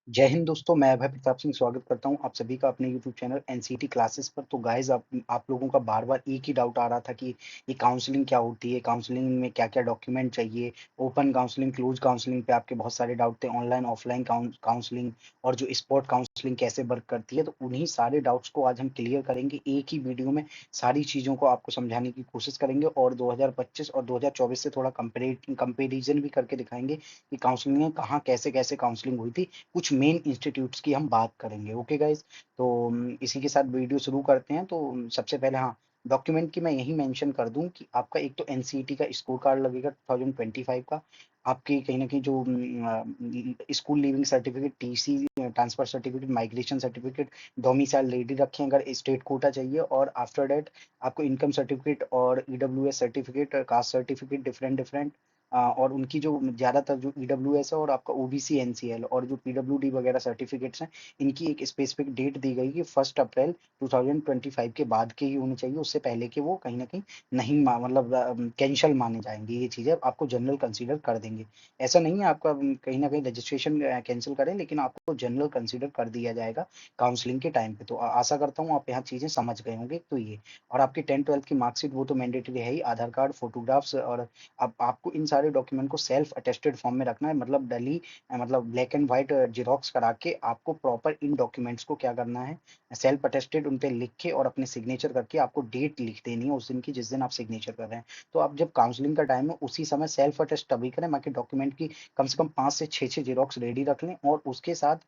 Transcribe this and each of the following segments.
जय हिंद दोस्तों, मैं अभय प्रताप सिंह स्वागत करता हूं आप सभी का अपने यूट्यूब चैनल एनसीईटी क्लासेस पर। तो गाइस आप लोगों का बार-बार एक ही डाउट आ रहा था कि ये काउंसलिंग क्या होती है, काउंसलिंग में क्या-क्या डॉक्यूमेंट चाहिए, ओपन काउंसलिंग, क्लोज काउंसलिंग पे आपके बहुत सारे डाउट थे, ऑनलाइन ऑफलाइन काउंसलिंग और जो स्पॉट काउंसलिंग कैसे वर्क करती है। तो उन्हीं सारे डाउट्स को आज हम क्लियर करेंगे एक ही वीडियो में। सारी चीज़ों को आपको समझाने की कोशिश करेंगे और 2025 और 2024 से थोड़ा कंपैरिजन भी करके दिखाएँगे कि काउंसलिंग में कहाँ कैसे-कैसे काउंसलिंग हुई थी। कुछ मेन इंस्टीट्यूट्स की हम बात करेंगे। ओके गाइस, तो इसी के साथ वीडियो शुरू करते हैं। तो सबसे पहले हाँ, डॉक्यूमेंट की मैं यही मेंशन कर दूं कि आपका एक तो एनसीईटी का स्कोर कार्ड लगेगा 2025 का। आपकी कहीं ना कहीं जो school leaving certificate, TC, transfer certificate, migration certificate, domicile ready रखें अगर स्टेट कोटा चाहिए। और आफ्टर दैट आपको इनकम सर्टिफिकेट और EWS certificate, caste certificate different different, और उनकी जो ज़्यादातर जो ईडब्ल्यूएस है और आपका ओबीसी एनसीएल और जो पीडब्ल्यूडी वगैरह सर्टिफिकेट्स हैं, इनकी एक स्पेसिफिक डेट दी गई कि 1 अप्रैल 2025 के बाद के ही होने चाहिए। उससे पहले के वो कहीं ना कहीं नहीं मतलब कैंसल माने जाएंगे। ये चीज़ें आपको जनरल कंसीडर कर देंगे। ऐसा नहीं है आपका कहीं ना कहीं रजिस्ट्रेशन कैंसिल करें, लेकिन आपको जनरल कंसीडर कर दिया जाएगा काउंसलिंग के टाइम पे। तो आशा करता हूँ आप यहाँ चीज़ें समझ गए होंगे। तो ये और आपकी 10th-12th की मार्कशीट वो तो मैंडेटरी है ही, आधार कार्ड, फोटोग्राफ्स। और अब आपको इन सारे डॉक्यूमेंट को सेल्फ अटेस्टेड फॉर्म में रखना है, मतलब डली मतलब ब्लैक एंड व्हाइट जेरोक्स करा के आपको प्रॉपर इन डॉक्यूमेंट्स को क्या करना है, सेल्फ अटेस्टेड उन पे लिख के और अपने सिग्नेचर करके आपको डेट लिख देनी है उस दिन की जिस दिन आप सिग्नेचर कर रहे हैं। तो आप जब काउंसलिंग का टाइम है उसी समय सेल्फ अटेस्ट तभी करें, बाकी डॉक्यूमेंट की कम से कम 5 से 6 जेरोक्स रेडी रख लें। और उसके साथ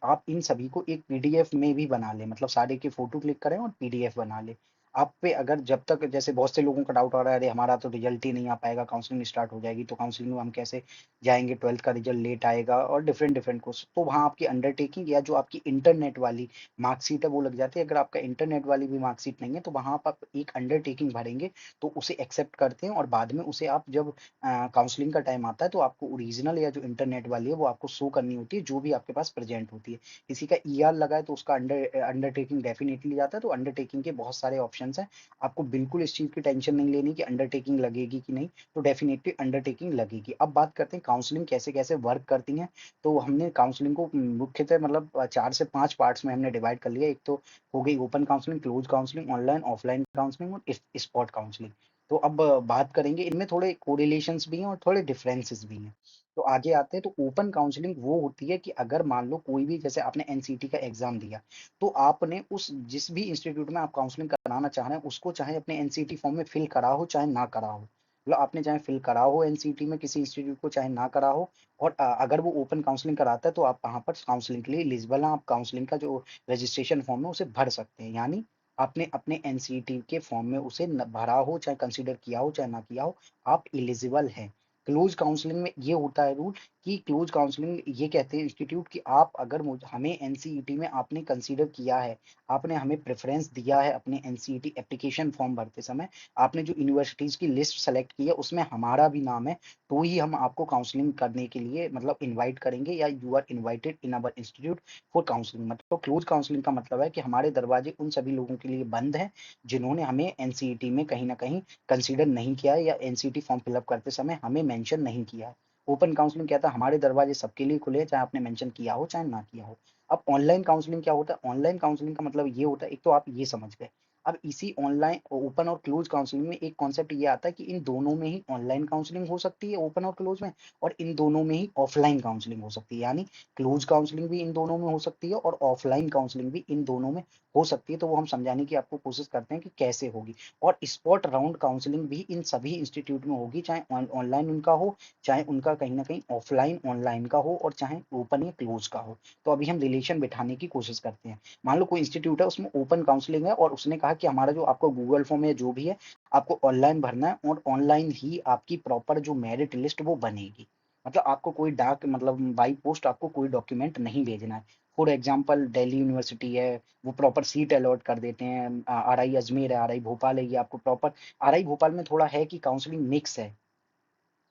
आप इन सभी को एक पीडीएफ में भी बना लें, मतलब सारे की फोटो क्लिक करें और पीडीएफ बना लें। आप पे अगर जब तक जैसे बहुत से लोगों का डाउट आ रहा है, अरे हमारा तो रिजल्ट ही नहीं आ पाएगा, काउंसलिंग स्टार्ट हो जाएगी तो काउंसलिंग में हम कैसे जाएंगे, 12th का रिजल्ट लेट आएगा और डिफरेंट डिफरेंट कोर्स। तो वहाँ आपकी अंडरटेकिंग या जो आपकी इंटरनेट वाली मार्कशीट है वो लग जाती है। अगर आपका इंटरनेट वाली भी मार्कशीट नहीं है तो वहाँ आप एक अंडरटेकिंग भरेंगे, तो उसे एक्सेप्ट करते हैं और बाद में उसे आप जब काउंसलिंग का टाइम आता है तो आपको ओरिजिनल या जो इंटरनेट वाली है वो आपको शो करनी होती है, जो भी आपके पास प्रेजेंट होती है। किसी का ईआर लगा है तो उसका अंडरटेकिंग डेफिनेटली जाता है। तो अंडरटेकिंग के बहुत सारे ऑप्शन हैं, आपको बिल्कुल इस चीज़ की टेंशन नहीं लेनी कि अंडरटेकिंग लगेगी कि नहीं, तो डेफिनेटली अंडरटेकिंग लगेगी। अब बात करते हैं काउंसलिंग कैसे-कैसे वर्क करती है। तो हमने काउंसलिंग को मुख्यतः मतलब 4 से 5 पार्ट्स में हमने डिवाइड कर लिया। एक तो हो गई open counselling, close counselling, online, offline counselling और स्पॉट काउंसलिंग। तो अब बात करेंगे, इनमें थोड़े कोरिलेशंस भी हैं और थोड़े डिफरेंसेस भी हैं। तो आगे आते हैं। तो ओपन काउंसलिंग वो होती है कि अगर मान लो कोई भी, जैसे आपने एनसीटी का एग्जाम दिया, तो आपने उस जिस भी इंस्टीट्यूट में आप काउंसलिंग कराना चाह रहे हैं उसको चाहे अपने एनसीटी फॉर्म में फिल करा हो चाहे ना करा हो, मतलब आपने चाहे फिल करा हो एनसीटी में किसी इंस्टीट्यूट को चाहे ना करा हो, और अगर वो ओपन काउंसलिंग कराता है तो आप वहाँ पर काउंसलिंग के लिए एलिजिबल हैं। आप काउंसलिंग का जो रजिस्ट्रेशन फॉर्म है उसे भर सकते हैं, यानी आपने अपने एनसीटी के फॉर्म में उसे भरा हो चाहे कंसिडर किया हो चाहे ना किया हो, आप एलिजिबल हैं। क्लोज काउंसलिंग में ये होता है रूल कि क्लोज काउंसलिंग ये कहते हैं इंस्टीट्यूट कि आप अगर हमें एनसीईटी में आपने कंसीडर किया है, आपने हमें प्रेफरेंस दिया है अपने एनसीईटी एप्लीकेशन फॉर्म भरते समय, आपने जो यूनिवर्सिटीज की लिस्ट सेलेक्ट की है उसमें हमारा भी नाम है, तो ही हम आपको काउंसलिंग करने के लिए मतलब इनवाइट करेंगे, या you are invited in our institute for counselling. मतलब क्लोज काउंसलिंग का मतलब है कि हमारे दरवाजे उन सभी लोगों के लिए बंद हैं जिन्होंने हमें एनसीईटी में कहीं ना कहीं कंसीडर नहीं किया है या एनसीईटी फॉर्म फिलअप करते समय हमें मेंशन नहीं किया है। ओपन काउंसलिंग क्या था, हमारे दरवाजे सबके लिए खुले हैं, चाहे आपने मेंशन किया हो चाहे ना किया हो। अब ऑनलाइन काउंसलिंग क्या होता है, ऑनलाइन काउंसलिंग का मतलब ये होता है, एक तो आप ये समझ गए। अब इसी ऑनलाइन ओपन और क्लोज काउंसलिंग में एक कॉन्सेप्ट ये आता है कि इन दोनों में ही ऑनलाइन काउंसलिंग हो सकती है, ओपन और क्लोज में, और इन दोनों में ही ऑफलाइन काउंसलिंग हो सकती है, यानी क्लोज काउंसलिंग भी इन दोनों में हो सकती है और ऑफलाइन काउंसलिंग भी इन दोनों में हो सकती है। तो वो हम समझाने की आपको कोशिश करते हैं कि कैसे होगी। और स्पॉट राउंड काउंसलिंग भी इन सभी इंस्टीट्यूट में होगी, चाहे ऑनलाइन उनका हो, चाहे उनका कहीं ना कहीं ऑफलाइन ऑनलाइन का हो, और चाहे ओपन या क्लोज का हो। तो अभी हम रिलेशन बिठाने की कोशिश करते हैं। मान लो कोई इंस्टीट्यूट है उसमें ओपन काउंसलिंग है और उसने कहा कि हमारा जो आपको गूगल फॉर्म या जो भी है आपको ऑनलाइन भरना है और ऑनलाइन ही आपकी प्रॉपर जो मेरिट लिस्ट वो बनेगी। मतलब आपको कोई डाक मतलब बाई पोस्ट आपको कोई डॉक्यूमेंट नहीं भेजना है। फॉर एग्जाम्पल दिल्ली यूनिवर्सिटी है, वो प्रॉपर सीट अलॉट कर देते हैं। आर आई अजमेर है, आर आई भोपाल है, ये आपको प्रॉपर। आर आई भोपाल में थोड़ा है कि काउंसलिंग मिक्स है,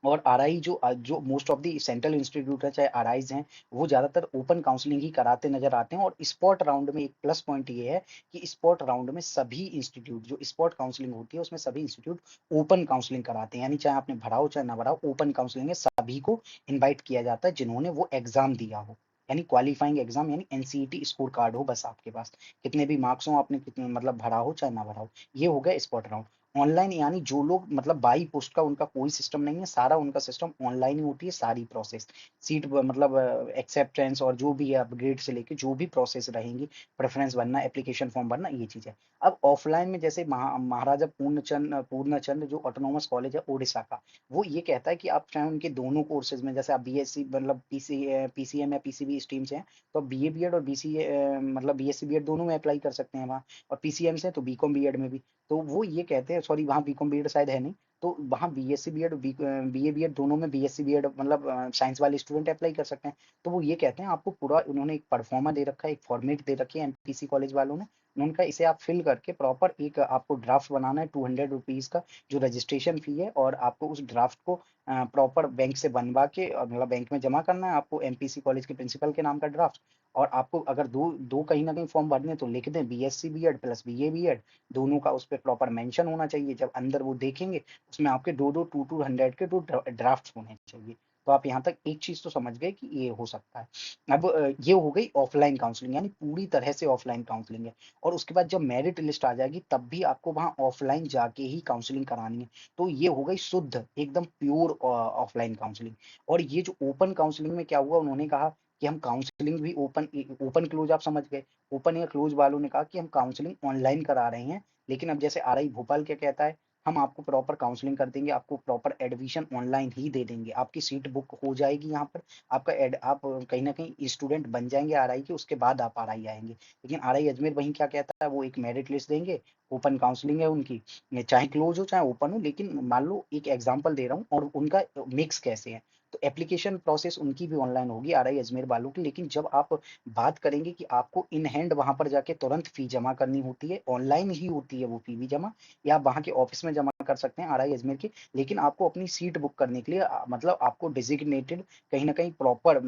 और आरआई जो most of the central institute है चाहे आरआईज हैं, वो ज्यादातर ओपन काउंसलिंग ही कराते नजर आते हैं। और स्पॉट राउंड में एक प्लस पॉइंट ये है कि स्पॉट राउंड में सभी इंस्टीट्यूट, जो स्पॉट काउंसलिंग होती है उसमें सभी इंस्टीट्यूट ओपन काउंसलिंग कराते हैं, यानी चाहे आपने भरा हो चाहे ना भरा हो, ओपन काउंसलिंग में सभी को इन्वाइट किया जाता है जिन्होंने वो एग्जाम दिया हो। यानी क्वालिफाइंग एग्जाम यानी एनसीईटी स्कोर कार्ड हो बस आपके पास, कितने भी मार्क्स हो, आपने कितने मतलब भरा हो चाहे ना भरा हो। ये हो गया स्पॉट राउंड। ऑनलाइन यानी जो लोग मतलब बाई पोस्ट का उनका कोई सिस्टम नहीं है, सारा उनका सिस्टम ऑनलाइन ही होती है सारी प्रोसेस, सीट मतलब एक्सेप्टेंस और जो भी है अपग्रेड से लेके जो भी प्रोसेस रहेंगी, प्रेफरेंस बनना, एप्लीकेशन फॉर्म भरना, ये चीज़ है। अब ऑफलाइन में जैसे महाराजा पूर्णचंद जो ऑटोनोमस कॉलेज है ओडिशा का, वो ये कहता है कि आप चाहे उनके दोनों कोर्सेज में, जैसे आप बीएससी मतलब पीसीएम या पीसीबी स्ट्रीम से हैं, तो आप बीए बीएड और बीसीए मतलब बीएससी बीएड दोनों में अप्लाई कर सकते हैं वहाँ, और पीसीएम से तो बीकॉम बीएड में भी। तो वो ये कहते हैं, सॉरी वहाँ बीकॉम बीएड शायद है नहीं, तो वहाँ बीएससी बीएड बीए बीएड दोनों में बीएससी बीएड मतलब साइंस वाले स्टूडेंट अप्लाई कर सकते हैं। तो वो ये कहते हैं आपको पूरा, उन्होंने एक परफॉर्मा दे रखा है, एक फॉर्मेट दे रखी है एमपीसी कॉलेज वालों ने, उनका इसे आप फिल करके प्रॉपर एक आपको ड्राफ्ट बनाना है 200 रुपीज का, जो रजिस्ट्रेशन फी है, और आपको उस ड्राफ्ट को प्रॉपर बैंक से बनवा के और मतलब बैंक में जमा करना है आपको, एमपीसी कॉलेज के प्रिंसिपल के नाम का ड्राफ्ट। और आपको अगर दो दो कहीं ना कहीं फॉर्म भरने हैं तो लिख दें BSc BEd plus BA BEd, दोनों का उस पर प्रॉपर मेंशन होना चाहिए। जब अंदर वो देखेंगे उसमें आपके दो दो टू हंड्रेड के 2 ड्राफ्ट होने चाहिए। तो आप यहाँ तक एक चीज तो समझ गए कि ये हो सकता है। अब ये हो गई ऑफलाइन काउंसलिंग, यानी पूरी तरह से ऑफलाइन काउंसलिंग है। और उसके बाद जब मेरिट लिस्ट आ जाएगी तब भी आपको वहाँ ऑफलाइन जाके ही काउंसलिंग करानी है। तो ये हो गई शुद्ध एकदम प्योर ऑफलाइन काउंसलिंग। और ये जो ओपन काउंसलिंग में क्या हुआ, उन्होंने कहा कि हम काउंसलिंग भी ओपन ओपन क्लोज आप समझ गए, ओपन या क्लोज वालों ने कहा कि हम काउंसलिंग ऑनलाइन करा रहे हैं, लेकिन अब जैसे आरआई भोपाल क्या कहता है, हम आपको प्रॉपर काउंसलिंग कर देंगे, आपको प्रॉपर एडमिशन ऑनलाइन ही दे देंगे, आपकी सीट बुक हो जाएगी यहाँ पर, आपका आप कहीं ना कहीं स्टूडेंट बन जाएंगे आरआई के, उसके बाद आप आरआई आएंगे। लेकिन आरआई अजमेर वहीं क्या कहता है, वो एक मेरिट लिस्ट देंगे, ओपन काउंसलिंग है उनकी, चाहे क्लोज हो चाहे ओपन हो, लेकिन मान लो एक एग्जांपल दे रहा हूँ, और उनका मिक्स कैसे है, तो एप्लीकेशन प्रोसेस उनकी भी ऑनलाइन होगी आरआई अजमेर वालों की, लेकिन जब आप बात करेंगे कि आपको इन हैंड वहां पर जाके तुरंत फी जमा करनी होती है, ऑनलाइन ही होती है वो फी भी जमा, या आप वहाँ के ऑफिस में जमा कर सकते हैं आरआई अजमेर के, लेकिन आपको अपनी सीट बुक करने के लिए मतलब आपको डिजिग्नेटेड कहीं ना कहीं प्रॉपर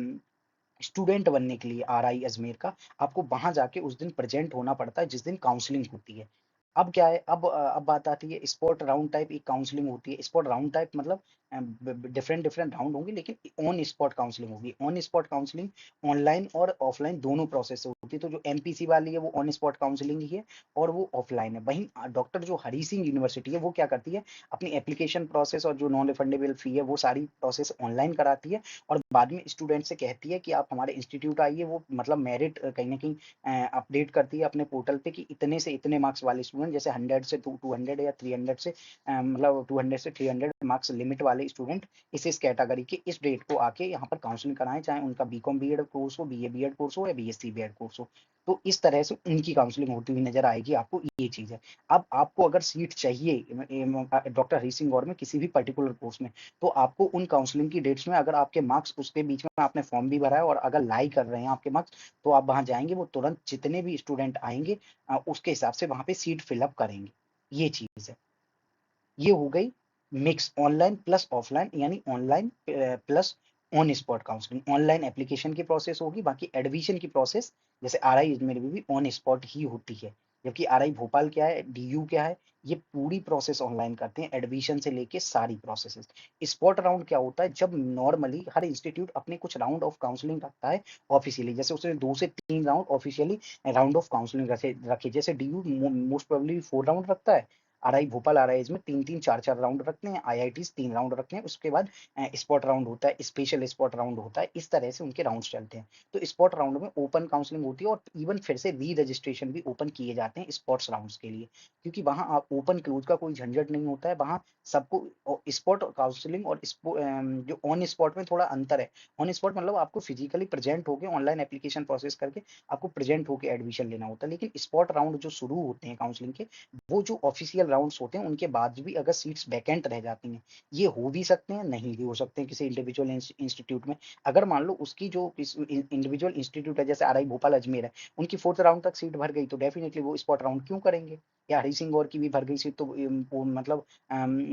स्टूडेंट बनने के लिए आरआई अजमेर का, आपको वहां जाके उस दिन प्रेजेंट होना पड़ता है जिस दिन काउंसलिंग होती है। अब क्या है, अब बात आती है स्पॉट राउंड टाइप एक काउंसलिंग होती है, स्पॉट राउंड टाइप मतलब डिफरेंट डिफरेंट राउंड होंगे, लेकिन ऑन स्पॉट काउंसलिंग होगी। ऑन स्पॉट काउंसलिंग ऑनलाइन और ऑफलाइन दोनों प्रोसेस से होती है, तो जो एमपीसी वाली है वो ऑन स्पॉट काउंसलिंग ही है, और वो ऑफलाइन है। वहीं डॉक्टर जो हरी सिंह यूनिवर्सिटी है वो क्या करती है, अपनी एप्लीकेशन प्रोसेस और जो नॉन रिफंडेबल फी है वो सारी प्रोसेस ऑनलाइन कराती है, और बाद में स्टूडेंट से कहती है कि आप हमारे इंस्टीट्यूट आइए, वो मतलब मेरिट कहीं ना कहीं अपडेट करती है अपने पोर्टल पे कि इतने से इतने मार्क्स वाले स्टूडेंट, जैसे 100 से 200 या 300 से मतलब 200 से 300 मार्क्स लिमिट वाले स्टूडेंट इस कैटेगरी के इस डेट को आके यहाँ पर काउंसलिंग कराएं, चाहे उनका बीकॉम बीएड कोर्स हो, बीए बीएड कोर्स हो, या बीएससी बीएड कोर्स हो। तो इस तरह से उनकी काउंसलिंग होती हुई नजर आएगी आपको, ये चीज है। अब आपको अगर सीट चाहिए डॉक्टर हरी सिंह गौर में किसी भी पर्टिकुलर कोर्स में, तो आपको उन काउंसलिंग की डेट्स में अगर आपके मार्क्स उसके बीच में आपने फॉर्म भी भरा है और अगर लाई कर रहे हैं आपके मार्क्स, तो आप वहां जाएंगे, वो तुरंत जितने भी स्टूडेंट आएंगे उसके हिसाब से वहां पे सीट फिलअप करेंगे। ये चीज है। ये हो गई मिक्स ऑनलाइन प्लस ऑफलाइन, यानी online plus on spot counselling. Online application की प्रोसेस होगी, बाकी एडमिशन की प्रोसेस जैसे आरआई अजमेर में भी ऑन स्पॉट ही होती है। जबकि आरआई भोपाल क्या है, डीयू क्या है, ये पूरी प्रोसेस ऑनलाइन करते हैं, एडमिशन से लेके सारी प्रोसेस। स्पॉट राउंड क्या होता है, जब नॉर्मली हर इंस्टीट्यूट अपने कुछ राउंड ऑफ काउंसलिंग रखता है ऑफिशियली, जैसे उसने 2 से 3 round officially round of counselling रखे, जैसे डीयू मोस्ट प्रोबेबली 4 राउंड रखता है, आरआई भोपाल आरआई में 3 3 4 4 राउंड रखते हैं, आईआईटीज 3 राउंड रखते हैं, उसके बाद स्पॉट राउंड होता है, स्पेशल स्पॉट राउंड होता है, इस तरह से उनके राउंड्स चलते हैं। तो स्पॉट राउंड में ओपन काउंसलिंग होती है, और इवन फिर से री रजिस्ट्रेशन भी ओपन किए जाते हैं स्पॉट्स राउंड्स के लिए, क्योंकि वहां आप ओपन क्लोज का कोई झंझट नहीं होता है, वहां सबको स्पॉट काउंसलिंग और जो ऑन स्पॉट में थोड़ा अंतर है। ऑन स्पॉट मतलब आपको फिजिकली प्रेजेंट होकर ऑनलाइन एप्लीकेशन प्रोसेस करके आपको प्रेजेंट होकर एडमिशन लेना होता है, लेकिन स्पॉट राउंड जो शुरू होते हैं काउंसलिंग के, वो जो ऑफिशियल राउंड्स होते हैं उनके बाद भी अगर सीट्स वैकेंट रह जाती हैं, ये हो भी सकते हैं नहीं भी हो सकते हैं किसी इंडिविजुअल इंस्टीट्यूट में। अगर मान लो उसकी जो इंडिविजुअल इंस्टीट्यूट है, जैसे आरआई भोपाल अजमेर है, उनकी 4th राउंड तक सीट भर गई, तो डेफिनेटली वो स्पॉट राउंड क्यों करेंगे। या हरी सिंह गौर की भी भर गई सीट, तो वो मतलब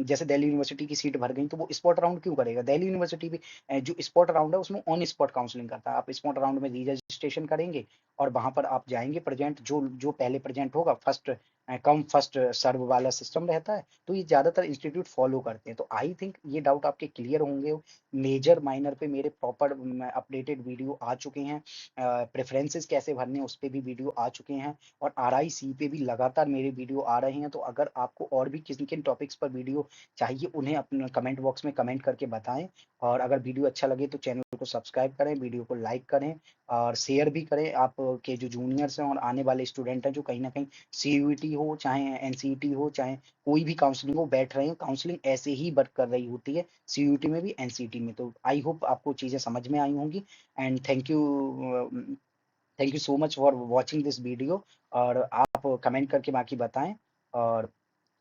जैसे दिल्ली यूनिवर्सिटी की सीट भर गई, तो वो स्पॉट राउंड क्यों करेगा। दिल्ली यूनिवर्सिटी भी जो स्पॉट राउंड है उसमें ऑन स्पॉट काउंसलिंग करता है, आप स्पॉट राउंड में री रजिस्ट्रेशन करेंगे और वहां पर आप जाएंगे प्रेजेंट, जो जो पहले प्रेजेंट होगा फर्स्ट कम फर्स्ट सर्व वाला सिस्टम रहता है, तो ये ज़्यादातर इंस्टीट्यूट फॉलो करते हैं। तो आई थिंक ये डाउट आपके क्लियर होंगे। मेजर माइनर पे मेरे प्रॉपर अपडेटेड वीडियो आ चुके हैं। प्रेफ़रेंसेस कैसे भरने हैं उस पे भी वीडियो आ चुके हैं, और आरआईसी पे भी लगातार मेरे वीडियो आ रहे हैं। तो अगर आपको और भी किन-किन टॉपिक्स पर वीडियो चाहिए, उन्हें अपने कमेंट बॉक्स में कमेंट करके बताएँ। और अगर वीडियो अच्छा लगे तो चैनल को सब्सक्राइब करें, वीडियो को लाइक करें और शेयर भी करें। आपके जो जूनियर्स हैं और आने वाले स्टूडेंट हैं जो कहीं न कहीं सीयूईटी हो, चाहे एनसीईटी हो, चाहे कोई भी काउंसलिंग हो, बैठ रहे हैं, काउंसलिंग ऐसे ही वर्क कर रही होती है, सीयूईटी में भी, एनसीईटी में। तो आई होप आपको चीज़ें समझ में आई होंगी। And thank you so much for watching this video. और आप कमेंट करके बाकी बताएँ, और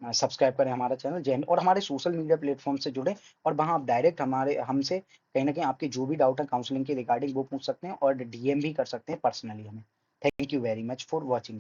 सब्सक्राइब करें हमारा चैनल जय हिंद। और हमारे सोशल मीडिया प्लेटफ़ॉर्म से जुड़ें, और वहाँ आप डायरेक्ट हमारे हमसे कहीं न कहीं आपके जो भी डाउट है काउंसलिंग के रिगार्डिंग वो पूछ सकते हैं, और डीएम भी कर सकते हैं पर्सनली हमें। Thank you very much for watching.